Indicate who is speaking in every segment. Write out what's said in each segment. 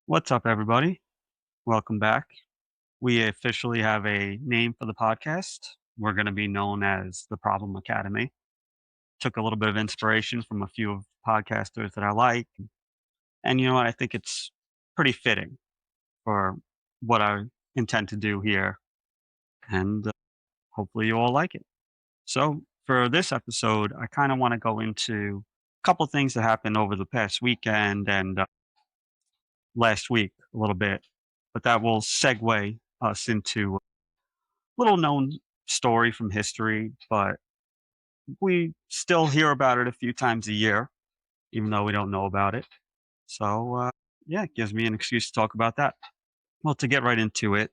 Speaker 1: What's up, everybody? Welcome back. We officially have a name for the podcast. We're going to be known as the Problem Academy. Took a little bit of inspiration from a few of podcasters that I like. And you know what? I think it's pretty fitting for what I intend to do here. And hopefully you all like it. So, for this episode, I kind of want to go into a couple things that happened over the past weekend and last week a little bit. But that will segue us into little known story from history, but we still hear about it a few times a year, even though we don't know about it. So, yeah, it gives me an excuse to talk about that. Well, to get right into it,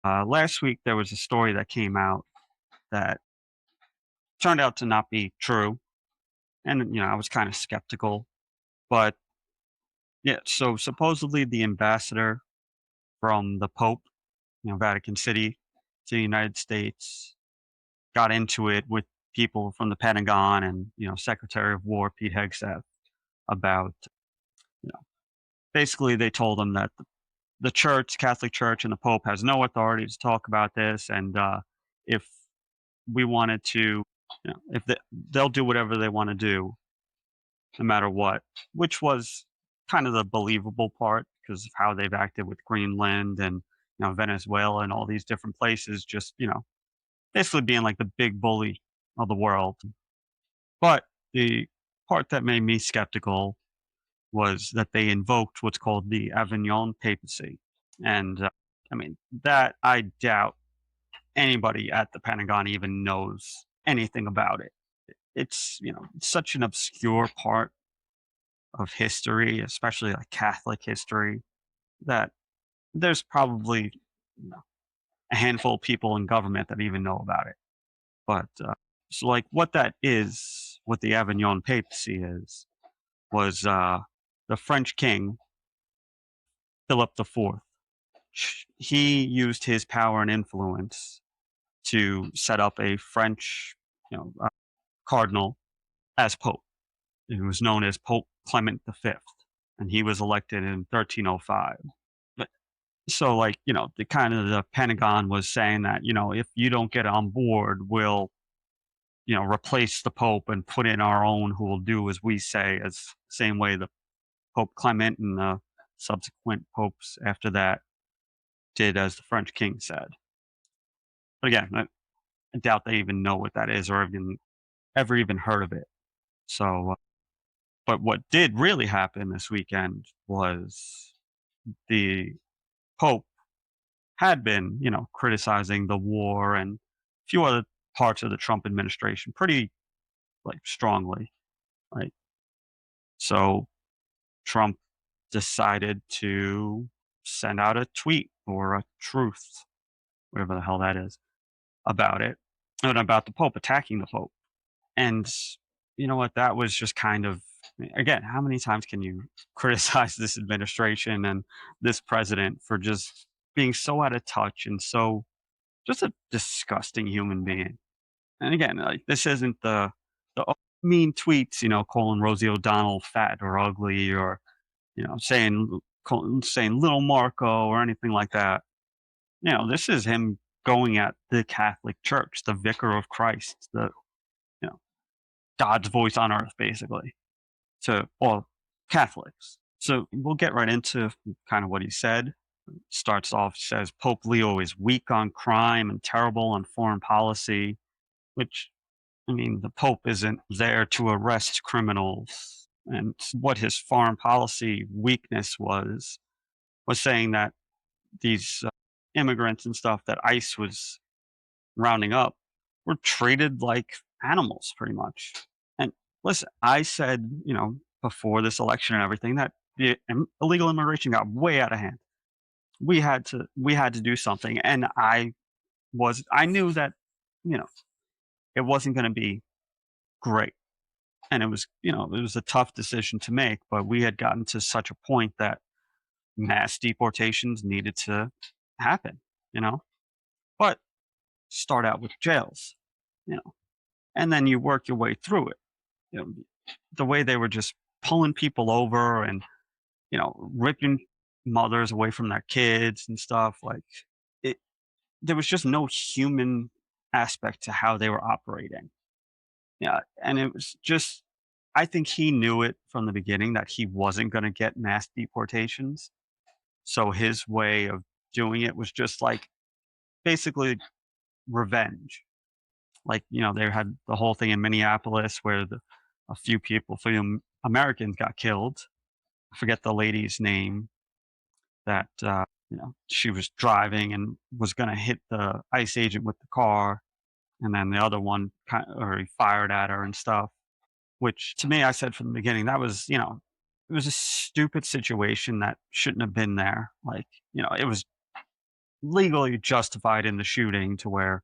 Speaker 1: last week there was a story that came out that turned out to not be true. And, I was kind of skeptical. But yeah, so supposedly the ambassador from the Pope, Vatican City to the United States got into it with people from the Pentagon and, Secretary of War Pete Hegseth about, you know, basically they told him that the church, Catholic Church, and the Pope has no authority to talk about this, and if we wanted to, if they'll do whatever they want to do, no matter what, which was kind of the believable part because of how they've acted with Greenland and Venezuela and all these different places, just basically being like the big bully of the world. But the part that made me skeptical was that they invoked what's called the Avignon papacy. And I mean, that I doubt anybody at the Pentagon even knows anything about it. It's, such an obscure part of history, especially like Catholic history, that there's probably you know, a handful of people in government that even know about it. But so, like, what that is, what the Avignon papacy is, was the French king Philip IV. He used his power and influence to set up a French, you know, uh, cardinal as pope. He was known as Pope Clement V, and he was elected in 1305. But so, like, the kind of the Pentagon was saying that if you don't get on board, we'll replace the Pope and put in our own who will do as we say, as same way the Pope Clement and the subsequent popes after that did as the French king said. But again, I doubt they even know what that is or even ever even heard of it. So, but what did really happen this weekend was the Pope had been, criticizing the war and a few other parts of the Trump administration pretty like strongly. Right. So Trump decided to send out a tweet or a truth, whatever the hell that is, about it and about the Pope attacking the Pope. And you know what? That was just kind of, again, how many times can you criticize this administration and this president for just being so out of touch and so just a disgusting human being? And again, like this isn't the mean tweets, calling Rosie O'Donnell fat or ugly or saying little Marco or anything like that. This is him going at the Catholic Church, the Vicar of Christ, the you know God's voice on earth, basically, to all Catholics. So we'll get right into kind of what he said. Starts off, says Pope Leo is weak on crime and terrible on foreign policy, which, I mean, the Pope isn't there to arrest criminals. And what his foreign policy weakness was saying that these immigrants and stuff that ICE was rounding up were treated like animals, pretty much. And listen, I said, before this election and everything, that the illegal immigration got way out of hand. We had to do something, and I knew that you know it wasn't going to be great, and it was a tough decision to make, but we had gotten to such a point that mass deportations needed to happen, you know. But start out with jails, you know, and then you work your way through it. You know, the way they were just pulling people over and ripping. mothers away from their kids and stuff. Like it, there was just no human aspect to how they were operating. Yeah, and it was just I think he knew it from the beginning that he wasn't gonna get mass deportations, so his way of doing it was just, like, basically revenge. Like, they had the whole thing in Minneapolis where a few Americans got killed. I forget the lady's name that, she was driving and was gonna hit the ICE agent with the car, and then the other one he fired at her and stuff. Which to me, I said from the beginning, that was, it was a stupid situation that shouldn't have been there. Like, it was legally justified in the shooting to where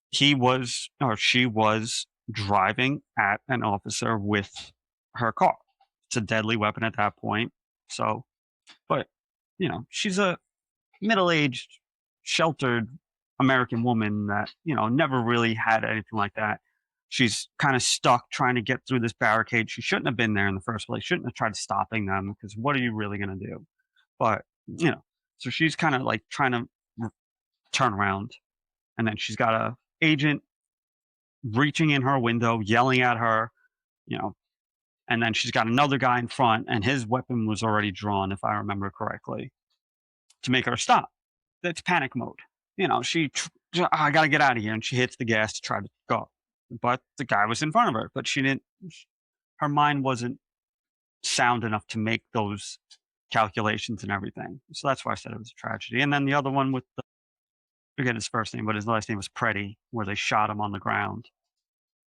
Speaker 1: he was or she was driving at an officer with her car. It's a deadly weapon at that point. So, but, she's a middle-aged, sheltered American woman that, never really had anything like that. She's kind of stuck trying to get through this barricade. She shouldn't have been there in the first place. Shouldn't have tried stopping them because what are you really going to do? But, so she's kind of like trying to r- turn around, and then she's got a agent reaching in her window, yelling at her, you know, and then she's got another guy in front, and his weapon was already drawn, if I remember correctly, to make her stop. That's panic mode. I got to get out of here. And she hits the gas to try to go. But the guy was in front of her, but she didn't, her mind wasn't sound enough to make those calculations and everything. So that's why I said it was a tragedy. And then the other one with forget his first name, but his last name was Preddy, where they shot him on the ground.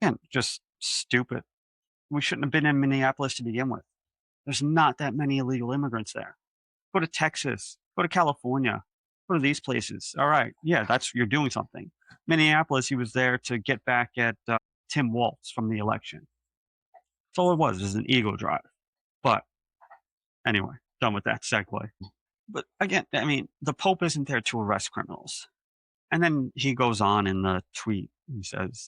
Speaker 1: Again, just stupid. We shouldn't have been in Minneapolis to begin with. There's not that many illegal immigrants there. Go to Texas, go to California, go to these places. All right. Yeah, you're doing something. Minneapolis, he was there to get back at Tim Walz from the election. That's all it was an ego drive. But anyway, done with that segue. But again, I mean, the Pope isn't there to arrest criminals. And then he goes on in the tweet. He says,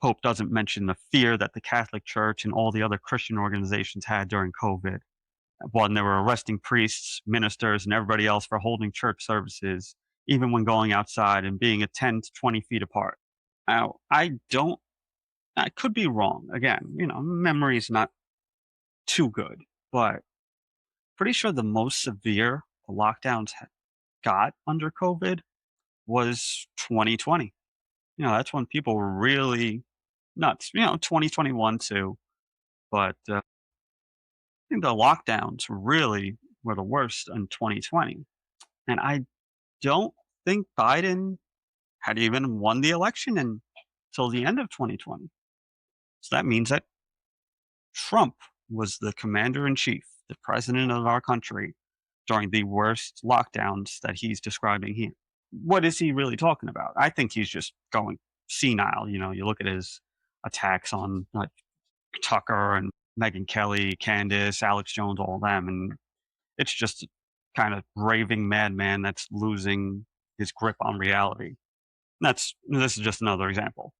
Speaker 1: Pope doesn't mention the fear that the Catholic Church and all the other Christian organizations had during COVID when they were arresting priests, ministers, and everybody else for holding church services, even when going outside and being at 10 to 20 feet apart. Now, I could be wrong. Again, memory is not too good, but pretty sure the most severe the lockdowns got under COVID was 2020. That's when people were really nuts. 2021 too, but I think the lockdowns really were the worst in 2020. And I don't think Biden had even won the election until the end of 2020. So that means that Trump was the commander in chief, the president of our country during the worst lockdowns that he's describing here. What is he really talking about? I think he's just going senile. You look at his attacks on Tucker and Megyn Kelly, Candace, Alex Jones, all of them, and it's just kind of raving madman that's losing his grip on reality. This is just another example.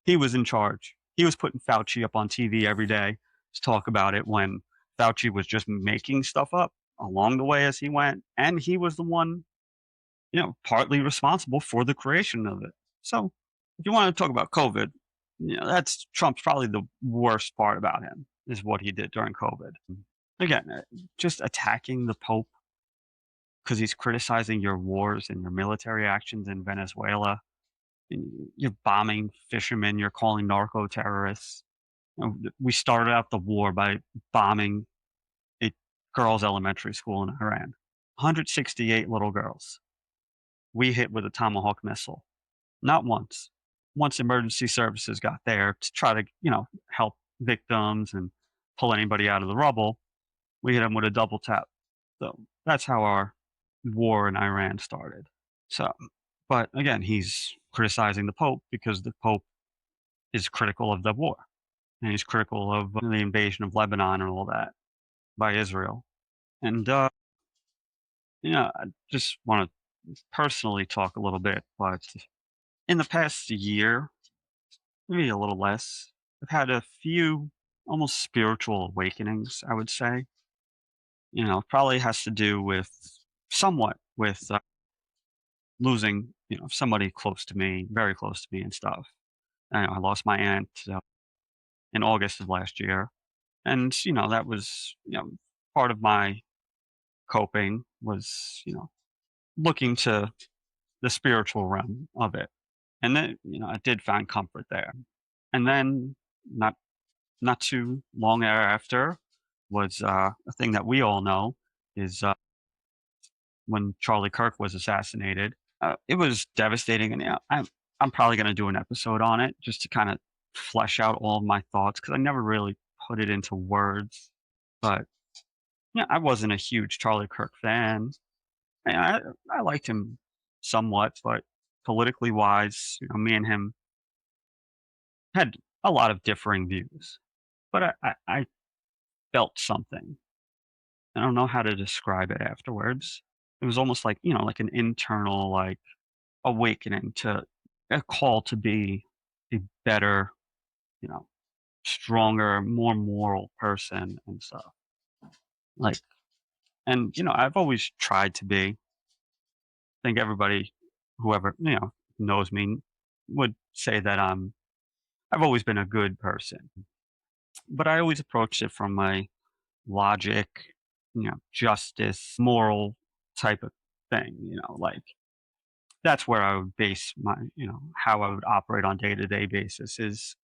Speaker 1: He was in charge. He was putting Fauci up on TV every day to talk about it when Fauci was just making stuff up along the way as he went, and he was the one, partly responsible for the creation of it. So, if you want to talk about COVID, that's Trump's probably the worst part about him is what he did during COVID. Again, just attacking the Pope because he's criticizing your wars and your military actions in Venezuela. You're bombing fishermen. You're calling narco terrorists. We started out the war by bombing a girls' elementary school in Iran. 168 little girls. We hit with a Tomahawk missile. Not once. Once emergency services got there to try to, help victims and pull anybody out of the rubble, we hit them with a double tap. So that's how our war in Iran started. So, but again, he's criticizing the Pope because the Pope is critical of the war and he's critical of the invasion of Lebanon and all that by Israel. And, I just want to personally talk a little bit, but in the past year, maybe a little less, I've had a few almost spiritual awakenings, I would say. Probably has to do with somewhat with losing, somebody close to me, very close to me and stuff. I lost my aunt in August of last year. And, that was, part of my coping was, looking to the spiritual realm of it. And then, I did find comfort there. And then not not too long thereafter was a thing that we all know is when Charlie Kirk was assassinated. It was devastating, and I'm probably going to do an episode on it just to kind of flesh out all of my thoughts because I never really put it into words. But yeah, I wasn't a huge Charlie Kirk fan. I, I liked him somewhat, but politically wise, me and him had a lot of differing views. But I felt something. I don't know how to describe it afterwards. It was almost like, like an internal like awakening to a call to be a better, you know, stronger, more moral person and stuff. Like, and I've always tried to be. I think everybody, whoever knows me, would say that I've always been a good person, but I always approached it from my logic, justice, moral type of thing. Like that's where I would base my, how I would operate on day to day basis is,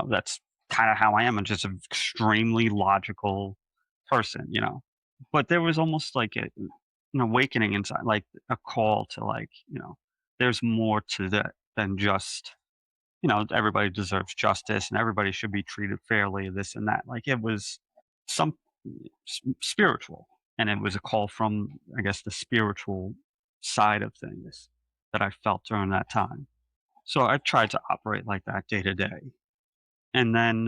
Speaker 1: that's kind of how I am. I'm just an extremely logical person, But there was almost like an awakening inside, like a call to like, there's more to that than just, everybody deserves justice and everybody should be treated fairly, this and that. Like it was some spiritual, and it was a call from, I guess, the spiritual side of things that I felt during that time. So I tried to operate like that day to day. And then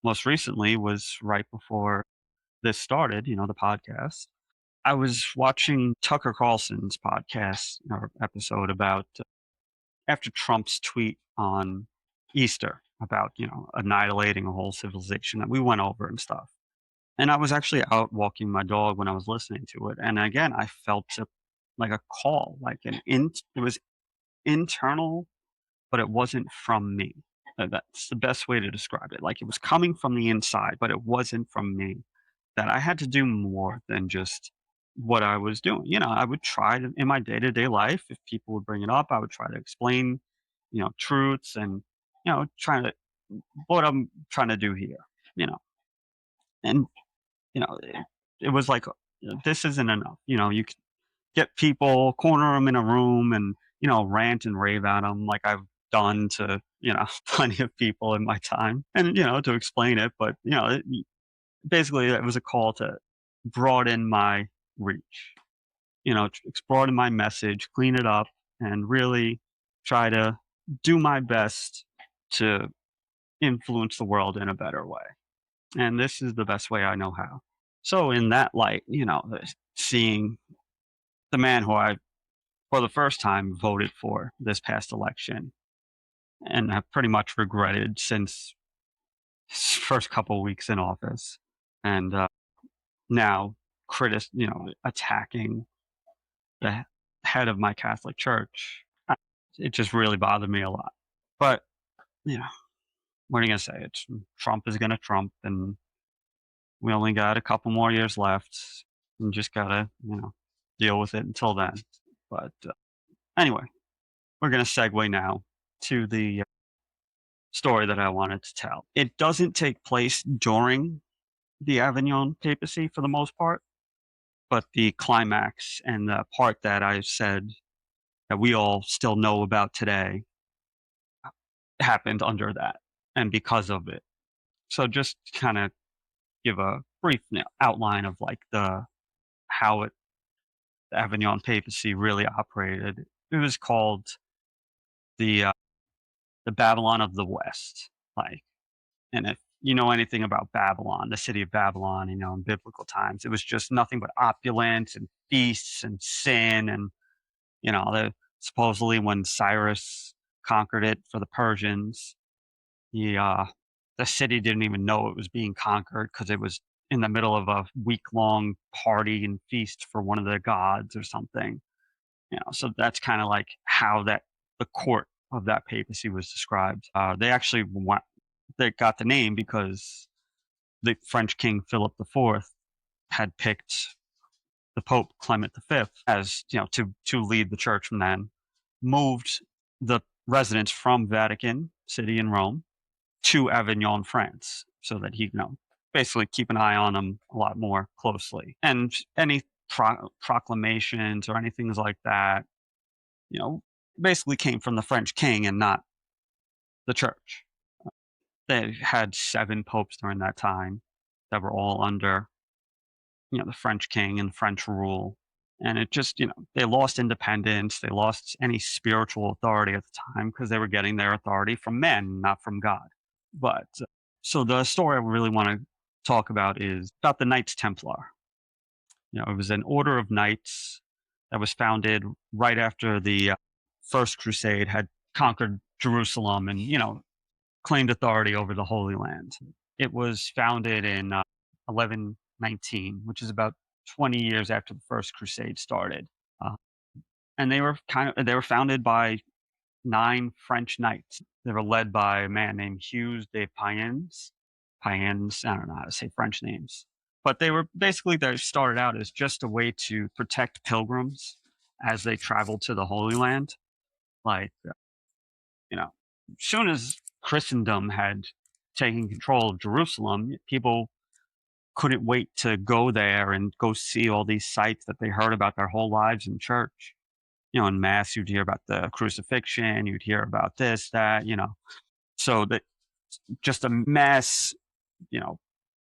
Speaker 1: most recently was right before this started, the podcast. I was watching Tucker Carlson's podcast or episode about after Trump's tweet on Easter about, annihilating a whole civilization that we went over and stuff. And I was actually out walking my dog when I was listening to it. And again, I felt like a call, like it was internal, but it wasn't from me. That's the best way to describe it. Like it was coming from the inside, but it wasn't from me. That I had to do more than just what I was doing. I would try to, in my day to day life, if people would bring it up, I would try to explain, truths and, trying to, what I'm trying to do here, you know, and, it was like, this isn't enough. You could get people, corner them in a room and, rant and rave at them like I've done to, plenty of people in my time and, to explain it. But, basically it was a call to broaden my reach, broaden my message, clean it up, and really try to do my best to influence the world in a better way. And this is the best way I know how. So, in that light, seeing the man who I, for the first time, voted for this past election and have pretty much regretted since his first couple of weeks in office, and now attacking the head of my Catholic church. It just really bothered me a lot. But, you know, what are you gonna say? It's Trump is gonna Trump, and we only got a couple more years left, and just gotta, deal with it until then. But anyway, we're gonna segue now to the story that I wanted to tell. It doesn't take place during the Avignon papacy for the most part, but the climax and the part that I said that we all still know about today happened under that and because of it. So just kind of give a brief outline of like how the Avignon papacy really operated. It was called the uh, the Babylon of the West. Like, and if you know anything about Babylon, the city of Babylon, in biblical times, it was just nothing but opulence and feasts and sin. And supposedly when Cyrus conquered it for the Persians, the uh, the city didn't even know it was being conquered because it was in the middle of a week-long party and feast for one of the gods or something. So that's kind of like how that the court of that papacy was described. They actually they got the name because the French king Philip IV had picked the Pope Clement V as to lead the church from then, moved the residence from Vatican City in Rome to Avignon, France, so that he basically keep an eye on them a lot more closely. And any proclamations or anything like that, you know, basically came from the French king and not the church. They had 7 popes during that time that were all under, the French king and French rule. And it just, they lost independence. They lost any spiritual authority at the time because they were getting their authority from men, not from God. But so the story I really want to talk about is about the Knights Templar. It was an order of knights that was founded right after the First Crusade had conquered Jerusalem and, claimed authority over the Holy Land. It was founded in 1119, which is about 20 years after the First Crusade started. Uh, and they were founded by 9 French knights. They were led by a man named Hughes de Payens. Payens, I don't know how to say French names. But they started out as just a way to protect pilgrims as they traveled to the Holy Land. Like, as soon as Christendom had taken control of Jerusalem, people couldn't wait to go there and go see all these sites that they heard about their whole lives in church. In mass, you'd hear about the crucifixion, you'd hear about this, that. So that just a mass, you know,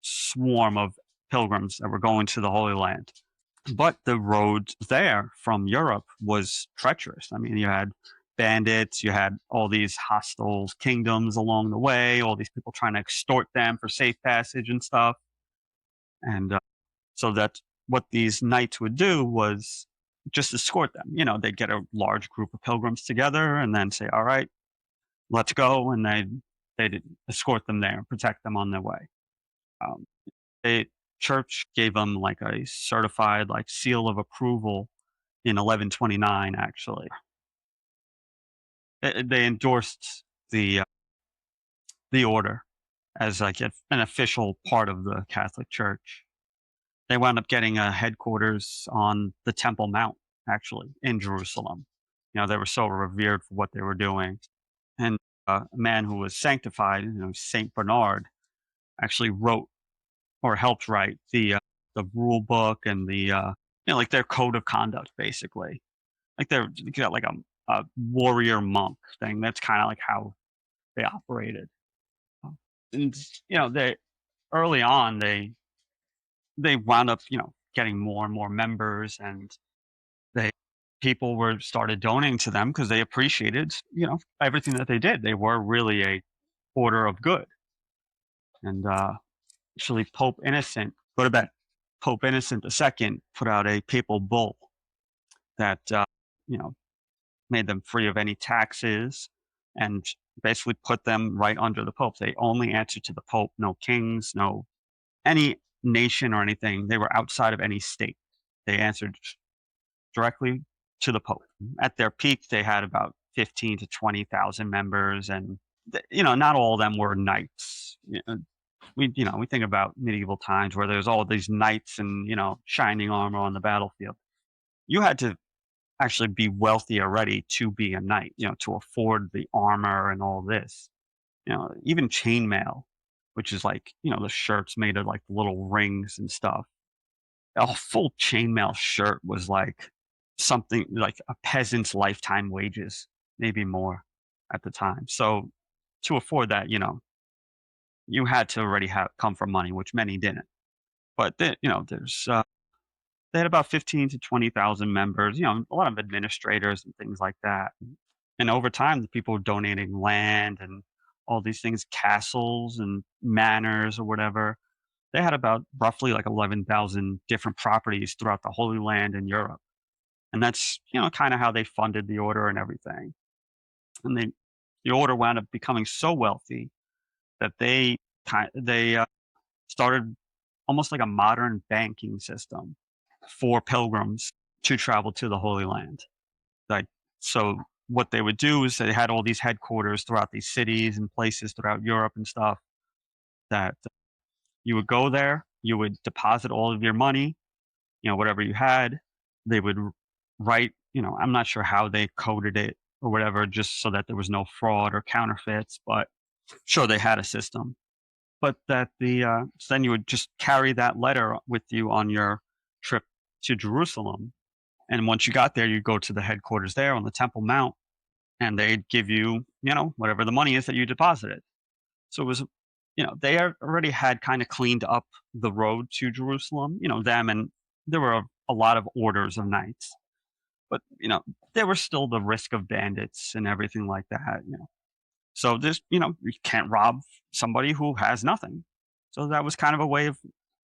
Speaker 1: swarm of pilgrims that were going to the Holy Land. But the road there from Europe was treacherous. I mean, you had bandits, you had all these hostile kingdoms along the way, all these people trying to extort them for safe passage and stuff. And so that's what these knights would do was just escort them. They'd get a large group of pilgrims together and then say, all right, let's go. And they'd escort them there and protect them on their way. Um, the church gave them like a certified like seal of approval in 1129. Actually, they endorsed the order as like an official part of the Catholic Church. They wound up getting a headquarters on the Temple Mount, actually, in Jerusalem. They were so revered for what they were doing. And a man who was sanctified, Saint Bernard, actually wrote or helped write the rule book and like their code of conduct, basically. Like they got like a warrior monk thing. That's kind of like how they operated. And they early on they wound up getting more and more members, and they people were started donating to them because they appreciated everything that they did. They were really a order of good. And actually Pope Innocent, go to bed. Pope Innocent II put out a papal bull that you know made them free of any taxes and basically put them right under the Pope. They only answered to the Pope, no kings, no any nation or anything. They were outside of any state. They answered directly to the Pope. At their peak, they had about 15 to 20,000 members, and not all of them were knights. We think about medieval times where there's all these knights and shining armor on the battlefield. You had to actually be wealthy already to be a knight, to afford the armor and all this. Even chainmail, which is like the shirts made of like little rings and stuff. A full chainmail shirt was like something like a peasant's lifetime wages, maybe more at the time. So to afford that, you had to already have come from money, which many didn't. But there's they had about 15 to 20,000 members. A lot of administrators and things like that. And over time, the people were donating land and all these things, castles and manors or whatever. They had about roughly like 11,000 different properties throughout the Holy Land in Europe. And that's, kind of how they funded the order and everything. And the order wound up becoming so wealthy that they started almost like a modern banking system for pilgrims to travel to the Holy Land. Like, so what they would do is they had all these headquarters throughout these cities and places throughout Europe and stuff that you would go there, you would deposit all of your money, whatever you had. They would write, I'm not sure how they coded it or whatever, just so that there was no fraud or counterfeits, but sure they had a system. But that so then you would just carry that letter with you on your trip to Jerusalem. And once you got there, you'd go to the headquarters there on the Temple Mount, and they'd give you, whatever the money is that you deposited. So it was, they already had kind of cleaned up the road to Jerusalem, them, and there were a lot of orders of knights, but there was still the risk of bandits and everything like that. So this, you can't rob somebody who has nothing. So that was kind of a way of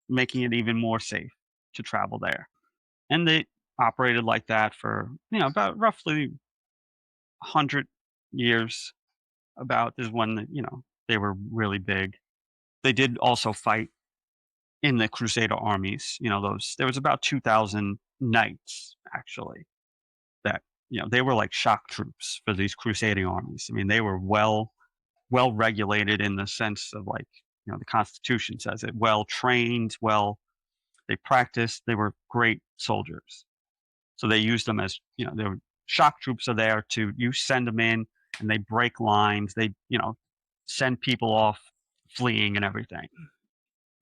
Speaker 1: making it even more safe to travel there. And they operated like that for, about roughly 100 years. About is when, they were really big. They did also fight in the Crusader armies. There was about 2,000 knights actually that, they were like shock troops for these crusading armies. I mean, they were well regulated in the sense of like, the Constitution says it, well trained, they practiced, they were great soldiers. So they used them as, they were shock troops are there to you send them in and they break lines, they, send people off fleeing and everything.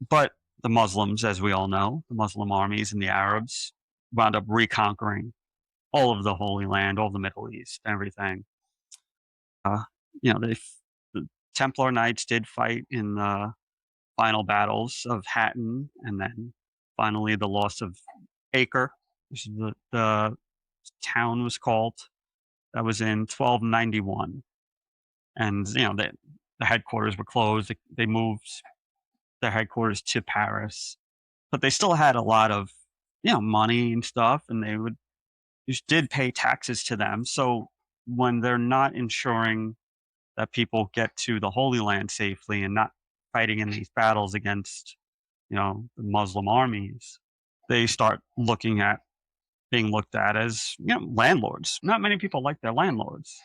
Speaker 1: But the Muslims, as we all know, the Muslim armies and the Arabs wound up reconquering all of the Holy Land, all the Middle East, everything. Uh, the Templar Knights did fight in the final battles of Hattin, and then finally the loss of Acre, which is the town was called. That was in 1291, and the headquarters were closed. They moved their headquarters to Paris, but they still had a lot of money and stuff, and they would just did pay taxes to them. So when they're not ensuring that people get to the Holy Land safely and not fighting in these battles against the Muslim armies, they start being looked at as landlords. Not many people like their landlords.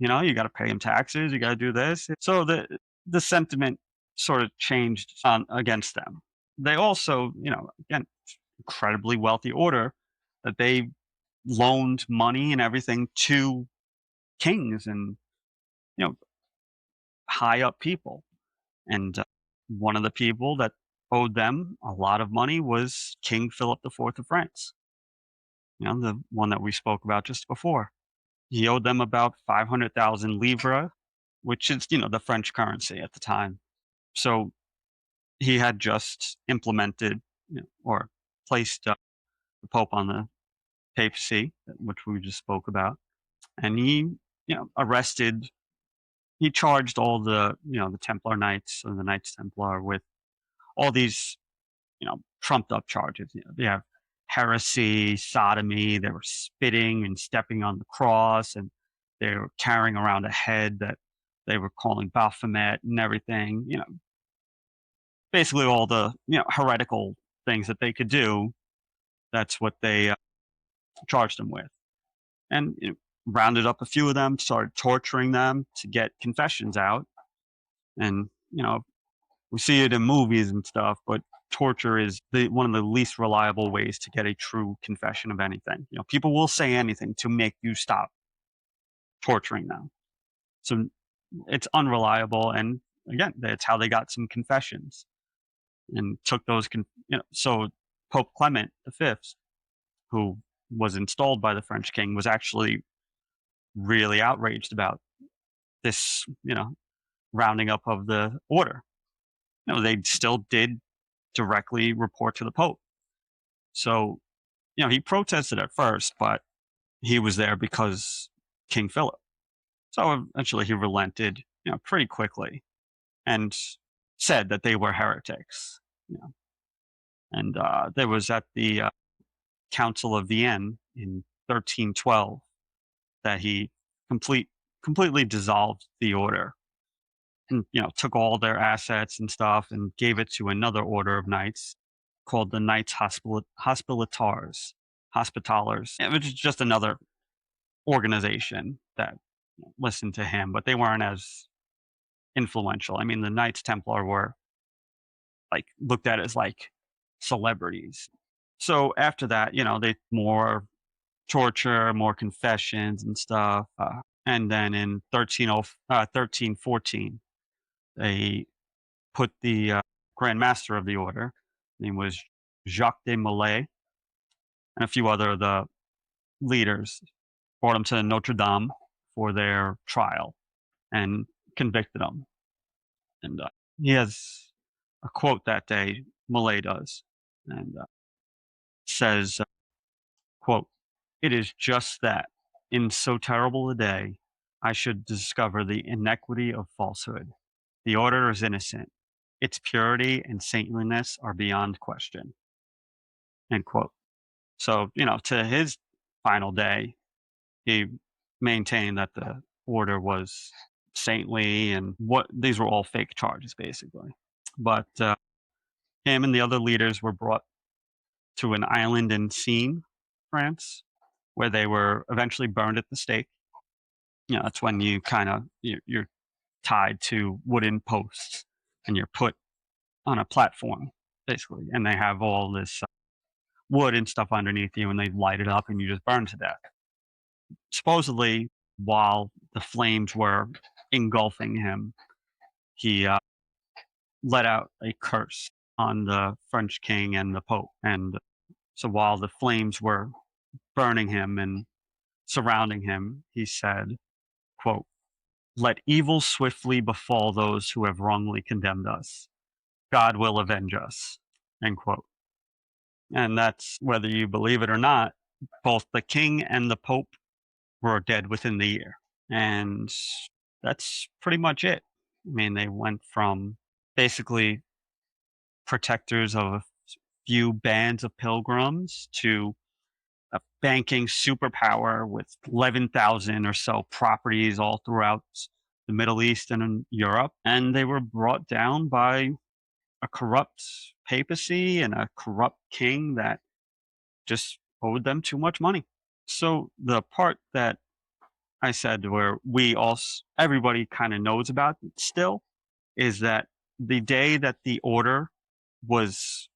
Speaker 1: You got to pay them taxes. You got to do this. So the sentiment sort of changed on against them. They also, again, incredibly wealthy order that they loaned money and everything to kings and you know high up people. And one of the people that owed them a lot of money was King Philip IV of France. The one that we spoke about just before. He owed them about 500,000 livres, which is the French currency at the time. So he had just implemented or placed the Pope on the papacy, which we just spoke about, and he arrested. He charged all the Templar Knights and the Knights Templar with all these trumped up charges. They have heresy, sodomy. They were spitting and stepping on the cross, and they were carrying around a head that they were calling Baphomet and everything. Basically all the heretical things that they could do. That's what they charged them with, and rounded up a few of them, started torturing them to get confessions out, and we see it in movies and stuff, but torture is one of the least reliable ways to get a true confession of anything. People will say anything to make you stop torturing them. So it's unreliable, and again, that's how they got some confessions and took those. So Pope Clement V, who was installed by the French king, was actually really outraged about this, rounding up of the order. They still did directly report to the Pope. So, he protested at first, but he was there because King Philip. So eventually he relented, pretty quickly and said that they were heretics. And there was at the Council of Vienne in 1312 that he completely dissolved the order and took all their assets and stuff and gave it to another order of knights. called the Knights Hospitalers, which is just another organization that listened to him, but they weren't as influential. I mean, the Knights Templar were like looked at as like celebrities. So after that, they more torture, more confessions and stuff. And then in 1314, they put the Grand Master of the order, name was Jacques de Molay, and a few other of the leaders, brought him to Notre Dame for their trial and convicted him. And he has a quote that day, Molay does, and says, quote, "It is just that, in so terrible a day, I should discover the iniquity of falsehood. The order is innocent. Its purity and saintliness are beyond question." End quote. So, to his final day, he maintained that the order was saintly and what these were all fake charges, basically. But him and the other leaders were brought to an island in Seine, France, where they were eventually burned at the stake. That's when you're tied to wooden posts and you're put on a platform, basically, and they have all this wood and stuff underneath you, and they light it up, and you just burn to death. Supposedly, while the flames were engulfing him, he let out a curse on the French king and the Pope. And so while the flames were burning him and surrounding him, he said, quote, "Let evil swiftly befall those who have wrongly condemned us. God will avenge us." End quote. And that's whether you believe it or not, both the king and the Pope were dead within the year. And that's pretty much it. I mean, they went from basically protectors of a few bands of pilgrims to a banking superpower with 11,000 or so properties all throughout the Middle East and in Europe. And they were brought down by a corrupt papacy and a corrupt king that just owed them too much money. So the part that I said where everybody kind of knows about it still is that the day that the order was,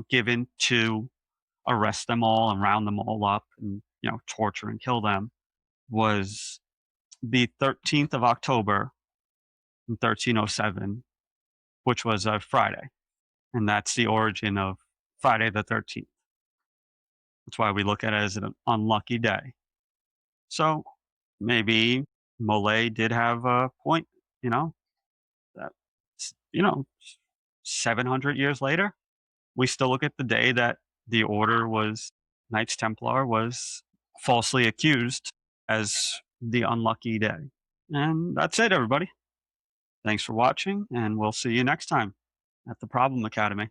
Speaker 1: given to arrest them all and round them all up and, torture and kill them was the 13th of October in 1307, which was a Friday. And that's the origin of Friday the 13th. That's why we look at it as an unlucky day. So maybe Molay did have a point, that, 700 years later, we still look at the day that the order was, Knights Templar was falsely accused as the unlucky day. And that's it, everybody. Thanks for watching, and we'll see you next time at the Problem Academy.